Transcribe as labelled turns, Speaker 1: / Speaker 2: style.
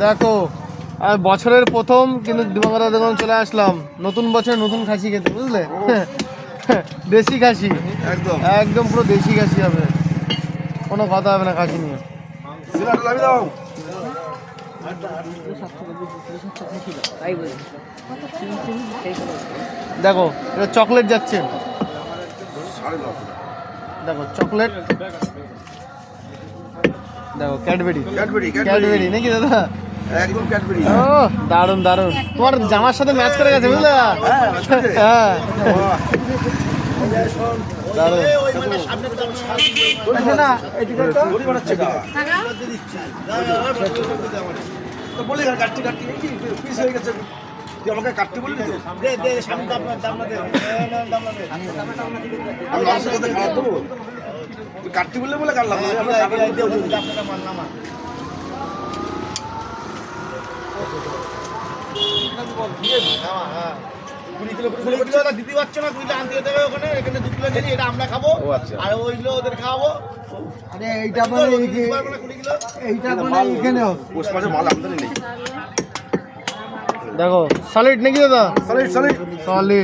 Speaker 1: দেখো আর বছরের প্রথম কিন্তু দিবাঙ্গরা দোকান চলে আসলাম নতুন বছর নতুন খাসি খেতে, বুঝলে? দেশি খাসি,
Speaker 2: একদম
Speaker 1: একদম পুরো দেশি খাসি হবে, কোনো কথা হবে না খাসি নিয়ে।
Speaker 2: সিলাটা লাভি দাও।
Speaker 1: দেখো এটা চকলেট যাচ্ছে,
Speaker 2: 9.5।
Speaker 1: দেখো চকলেট, দেখো ক্যাডবেরি,
Speaker 2: ক্যাডবেরি
Speaker 1: ক্যাডবেরি নাকি দাদা?
Speaker 2: একদম ক্যাডবেরি।
Speaker 1: ও দারুন দারুন, তোমার জামার সাথে ম্যাচ করে গেছে, বুঝলে? হ্যাঁ দারুন। না
Speaker 2: বড়ি বানাচ্ছে কা তো বলি কাটতে কাটতে কি পিস হয়ে গেছে, তুই আমাকে কাটতে বললি তো দে দে সামনে দাম না দে আমি মানুষের কথা খারাপ দেবো, তুই কাটতে বললে বলে কাটলাম না, আমরা আপনারা মানলাম না।
Speaker 3: দিতে পারছো না, কুড়িটা আনতে যেতে হবে ওখানে, এখানে 2 কিলো নিয়ে এটা আমরা খাবো আর ওইগুলো ওদের খাওয়াবো।
Speaker 4: আরে এইটা মানে এইটা মানে এখানে
Speaker 2: পোস্ট মাঝে মাল আমদানি নেই।
Speaker 1: দেখো সলিড নাকি দাদা?
Speaker 2: Solid solid
Speaker 1: solid.